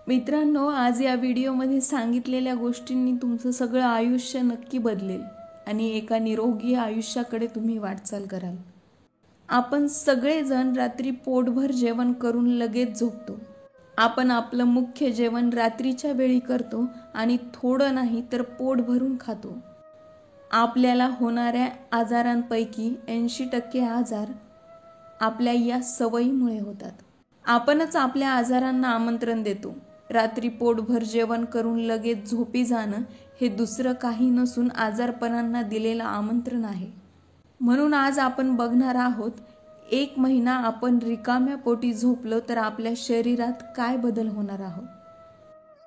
मित्रांनो, आज या व्हिडिओमध्ये सांगितलेल्या गोष्टींनी तुमचं सगळं आयुष्य नक्की बदलेल आणि एका निरोगी आयुष्याकडे तुम्ही वाटचाल कराल. आपण सगळेजण रात्री पोटभर जेवण करून लगेच झोपतो. आपण आपलं मुख्य जेवण रात्रीच्या वेळी करतो आणि थोडं नाही तर पोट भरून खातो. आपल्याला होणाऱ्या आजारांपैकी 80% आजार आपल्या या सवयीमुळे होतात. आपणच आपल्या आजारांना आमंत्रण देतो. रात्री पोटभर जेवण करून लगेच झोपी जाणं हे दुसरं काही नसून आजारपणांना दिलेलं आमंत्रण आहे. म्हणून आज आपण बघणार आहोत, 1 महिना आपण रिकाम्या पोटी झोपलो तर आपल्या शरीरात काय बदल होणार आहोत.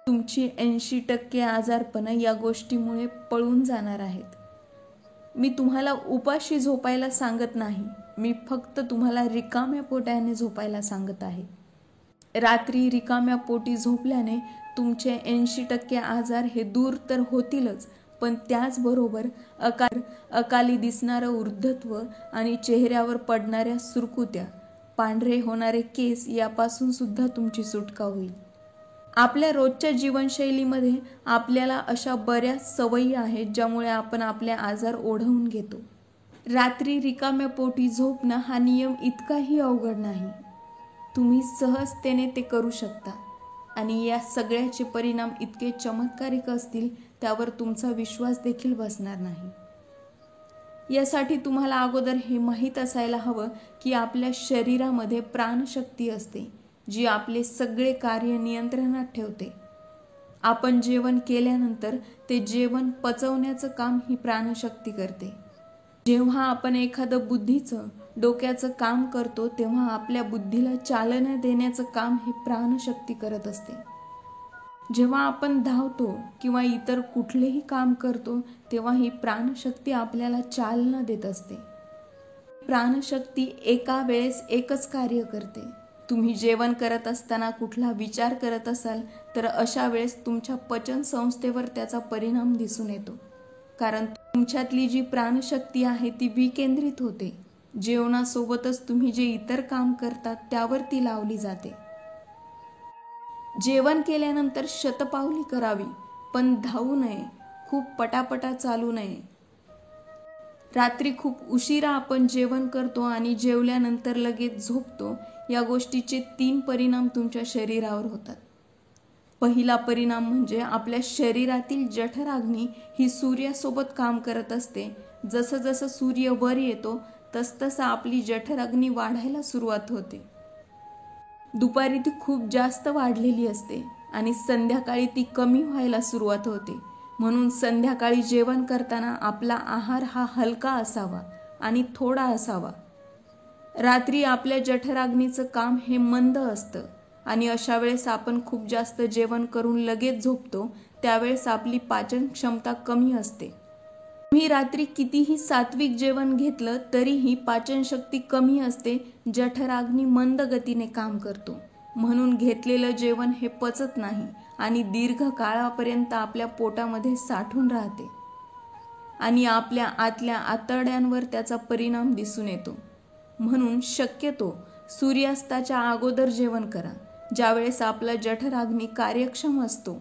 तुमची 80% आजारपणं या गोष्टीमुळे पळून जाणार आहेत. मी तुम्हाला उपाशी झोपायला सांगत नाही, मी फक्त तुम्हाला रिकाम्या पोटाने झोपायला सांगत आहे. रात्री रिकाम्या पोटी झोपल्याने तुमचे 80% आजार हे दूर तर होतीलच, पण त्याचबरोबर अकाली दिसणारं वृद्धत्व आणि चेहऱ्यावर पडणाऱ्या सुरकुत्या, पांढरे होणारे केस यापासून सुद्धा तुमची सुटका होईल. आपल्या रोजच्या जीवनशैलीमध्ये आपल्याला अशा बऱ्याच सवयी आहेत ज्यामुळे आपण आपले आजार ओढवून घेतो. रात्री रिकाम्या पोटी झोपणं हा नियम इतकाही अवघड नाही. तुम्ही सहजतेने ते करू शकता आणि या सगळ्याचे परिणाम इतके चमत्कारिक असतील त्यावर तुमचा विश्वास देखील बसणार नाही. यासाठी तुम्हाला अगोदर हे माहीत असायला हवं की आपल्या शरीरामध्ये प्राणशक्ती असते, जी आपले सगळे कार्य नियंत्रणात ठेवते. आपण जेवण केल्यानंतर ते जेवण पचवण्याचं काम ही प्राणशक्ती करते. जेव्हा आपण एखादं बुद्धीचं, डोक्याचं काम करतो तेव्हा आपल्या बुद्धीला चालना देण्याचं काम ही प्राणशक्ती करत असते. जेव्हा आपण धावतो किंवा इतर कुठलेही काम करतो तेव्हा ही प्राणशक्ती आपल्याला चालना देत असते. प्राणशक्ती एका वेळेस एकच कार्य करते. तुम्ही जेवण करत असताना कुठला विचार करत असाल तर अशा वेळेस तुमच्या पचन संस्थेवर त्याचा परिणाम दिसून येतो, कारण तुमच्यातली जी प्राणशक्ती आहे ती विकेंद्रित होते. जेवणासोबतच तुम्ही जे इतर काम करतात त्यावर ती लावली जाते. जेवण केल्यानंतर शतपावली करावी, पण धावू नये, खूप पटापटा चालू नये. रात्री खूप उशिरा आपण जेवण करतो आणि जेवल्यानंतर लगेच झोपतो. या गोष्टीचे 3 परिणाम तुमच्या शरीरावर होतात. पहिला परिणाम म्हणजे आपल्या शरीरातील जठराग्नी ही सूर्यासोबत काम करत असते. जसं जसं सूर्य वर येतो तसतसं आपली जठराग्नी वाढायला सुरुवात होते. दुपारी ती खूप जास्त वाढलेली असते आणि संध्याकाळी ती कमी व्हायला सुरुवात होते. म्हणून संध्याकाळी जेवण करताना आपला आहार हा हलका असावा आणि थोडा असावा. रात्री आपल्या जठराग्नीचं काम हे मंद असतं आणि अशा वेळेस आपण खूप जास्त जेवण करून लगेच झोपतो. त्यावेळेस आपली पाचन क्षमता कमी असते. तुम्ही रात्री कितीही सात्विक जेवण घेतलं तरीही पाचनशक्ती कमी असते. जठराग्नी मंद गतीने काम करतो, म्हणून घेतलेलं जेवण हे पचत नाही आणि दीर्घ काळापर्यंत आपल्या पोटामध्ये साठून राहते आणि आपल्या आतल्या आतड्यांवर त्याचा परिणाम दिसून येतो. म्हणून शक्यतो सूर्यास्ताच्या अगोदर जेवण करा, ज्यावेळेस आपला जठराग्नी कार्यक्षम असतो.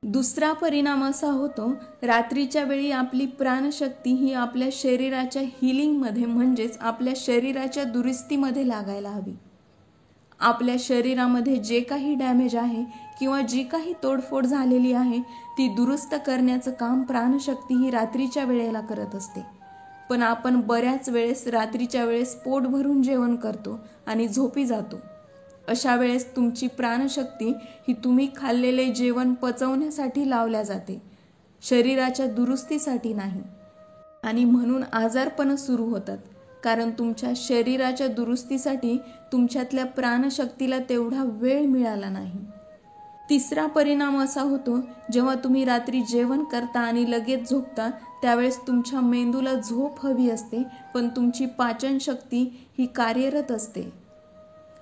दुसरा परिणाम असा होतो, रात्रीच्या वेळी आपली प्राणशक्ती ही आपल्या शरीराच्या हिलिंगमध्ये म्हणजेच आपल्या शरीराच्या दुरुस्तीमध्ये लागायला हवी. आपल्या शरीरामध्ये जे काही डॅमेज आहे किंवा जी काही तोडफोड झालेली आहे ती दुरुस्त करण्याचं काम प्राणशक्ती ही रात्रीच्या वेळेला करत असते. पण आपण बऱ्याच वेळेस रात्रीच्या वेळेस पोट भरून जेवण करतो आणि झोपी जातो. अशा वेळेस तुमची प्राणशक्ती ही तुम्ही खाल्लेले जेवण पचवण्यासाठी लावल्या जाते, शरीराच्या दुरुस्तीसाठी नाही. आणि म्हणून आजारपणं सुरू होतात, कारण तुमच्या शरीराच्या दुरुस्तीसाठी तुमच्यातल्या प्राणशक्तीला तेवढा वेळ मिळाला नाही. तिसरा परिणाम असा होतो, जेव्हा तुम्ही रात्री जेवण करता आणि लगेच झोपता त्यावेळेस तुमच्या मेंदूला झोप हवी असते, पण तुमची पाचनशक्ती ही कार्यरत असते.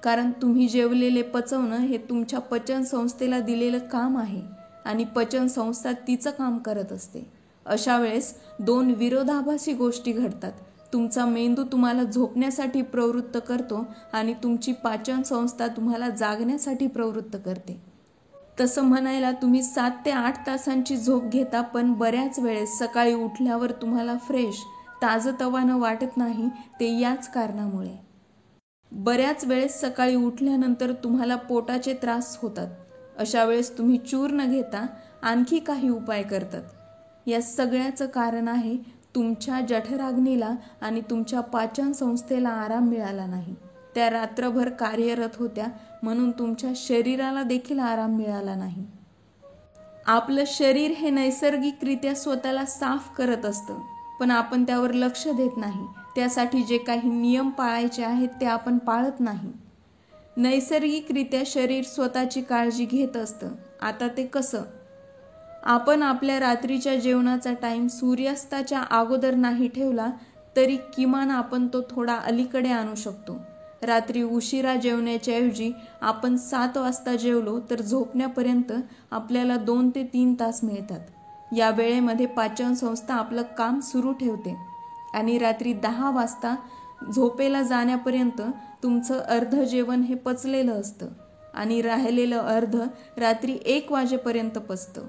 कारण तुम्ही जेवलेले पचवणं हे तुमच्या पचन संस्थेला दिलेलं काम आहे आणि पचन संस्था तिचं काम करत असते. अशा वेळेस 2 विरोधाभासी गोष्टी घडतात. तुमचा मेंदू तुम्हाला झोपण्यासाठी प्रवृत्त करतो आणि तुमची पाचन संस्था तुम्हाला जागण्यासाठी प्रवृत्त करते. तसं म्हणायला तुम्ही 7 ते 8 तासांची झोप घेता, पण बऱ्याच वेळेस सकाळी उठल्यावर तुम्हाला फ्रेश, ताजंतवानं वाटत नाही, ते याच कारणामुळे. बऱ्याच वेळेस सकाळी उठल्यानंतर तुम्हाला पोटाचे त्रास होतात. अशा वेळेस तुम्ही चूर्ण घेता, आणखी काही उपाय करतात. या सगळ्याचं कारण आहे तुमच्या जठराग्नीला आणि तुमच्या पाचन संस्थेला आराम मिळाला नाही. त्या रात्रभर कार्यरत होत्या, म्हणून तुमच्या शरीराला देखील आराम मिळाला नाही. आपलं शरीर हे नैसर्गिकरित्या स्वतःला साफ करत असतं, पण आपण त्यावर लक्ष देत नाही. त्यासाठी जे काही नियम पाळायचे आहेत ते आपण पाळत नाही. नैसर्गिकरित्या शरीर स्वतःची काळजी घेत असतं. आता ते कसं? आपण आपल्या रात्रीच्या जेवणाचा टाईम सूर्यास्ताच्या अगोदर नाही ठेवला तरी किमान आपण तो थोडा अलीकडे आणू शकतो. रात्री उशिरा जेवण्याच्या ऐवजी आपण 7 वाजता जेवलो तर झोपण्यापर्यंत आपल्याला 2 ते 3 तास मिळतात. या वेळेमध्ये पाचन संस्था आपलं काम सुरू ठेवते आणि रात्री 10 वाजता झोपेला जाण्यापर्यंत तुमचं अर्ध जेवण हे पचलेलं असतं आणि राहिलेलं अर्ध रात्री 1 वाजेपर्यंत पचतं.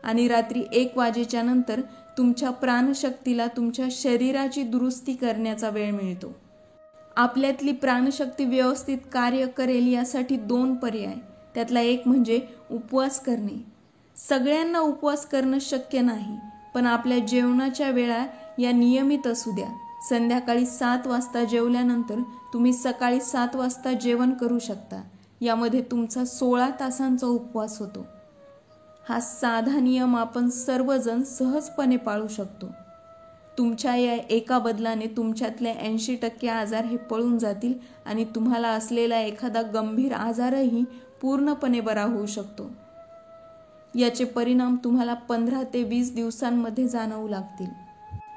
आणि रात्री 1 वाजेच्या नंतर तुमच्या प्राणशक्तीला तुमच्या शरीराची दुरुस्ती करण्याचा वेळ मिळतो. आपल्यातली प्राणशक्ती व्यवस्थित कार्य करेल यासाठी 2 पर्याय. त्यातला एक म्हणजे उपवास करणे. सगळ्यांना उपवास करणं शक्य नाही, पण आपल्या जेवणाच्या वेळा या नियमित असू द्या. संध्याकाळी 7 वाजता जेवल्यानंतर तुम्ही सकाळी 7 वाजता जेवण करू शकता. यामध्ये तुमचा 16 तासांचा उपवास होतो. हा साधा नियम आपण सर्वजण सहजपणे पाळू शकतो. तुमच्या या एका बदलाने तुमच्यातले 80% आजार हे पळून जातील आणि तुम्हाला असलेला एखादा गंभीर आजारही पूर्णपणे बरा होऊ शकतो. याचे परिणाम तुम्हाला 15 ते 20 दिवसांमध्ये जाणवू लागतील.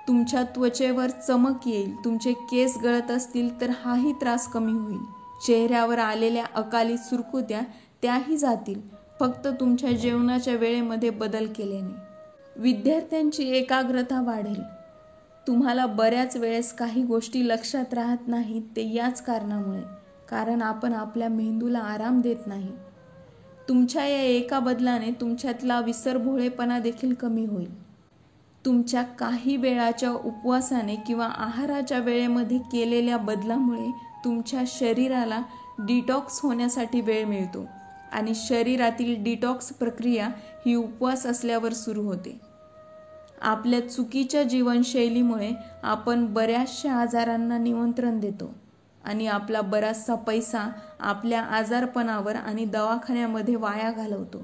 तुमच्या त्वचेवर चमक येईल. तुमचे केस गळत असतील तर हाही त्रास कमी होईल. चेहऱ्यावर आलेल्या अकाली सुरकुत्या त्याही जातील, फक्त तुमच्या जेवणाच्या वेळेमध्ये बदल केल्याने. विद्यार्थ्यांची एकाग्रता वाढेल. तुम्हाला बऱ्याच वेळेस काही गोष्टी लक्षात राहत नाहीत, ते याच कारणामुळे, कारण आपण आपल्या मेंदूला आराम देत नाही. तुमच्या या एका बदलाने तुमच्यातला विसरभोळेपणा देखील कमी होईल. तुमच्या काही वेळाच्या उपवासाने किंवा आहाराच्या वेळेमध्ये केलेल्या बदलामुळे तुमच्या शरीराला डिटॉक्स होण्यासाठी वेळ मिळतो आणि शरीरातील डिटॉक्स प्रक्रिया ही उपवास असल्यावर सुरू होते. आपल्या चुकीच्या जीवनशैलीमुळे आपण बऱ्याचशा आजारांना निमंत्रण देतो आणि आपला बराचसा पैसा आपल्या आजारपणावर आणि दवाखान्यामध्ये वाया घालवतो.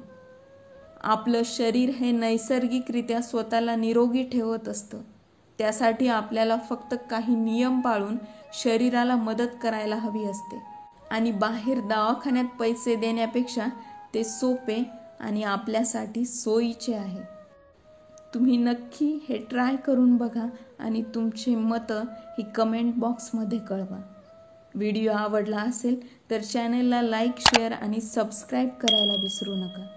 आपलं शरीर हे नैसर्गिकरित्या स्वतःला निरोगी ठेवत असतं. त्यासाठी आपल्याला फक्त काही नियम पाळून शरीराला मदत करायला हवी असते आणि बाहेर दवाखान्यात पैसे देण्यापेक्षा ते सोपे आणि आपल्यासाठी सोयीचे आहे. तुम्ही नक्की हे ट्राय करून बघा आणि तुमची मतं ही कमेंट बॉक्समध्ये कळवा. व्हिडिओ आवडला असेल तर चॅनलला लाईक, शेअर आणि सबस्क्राईब करायला विसरू नका.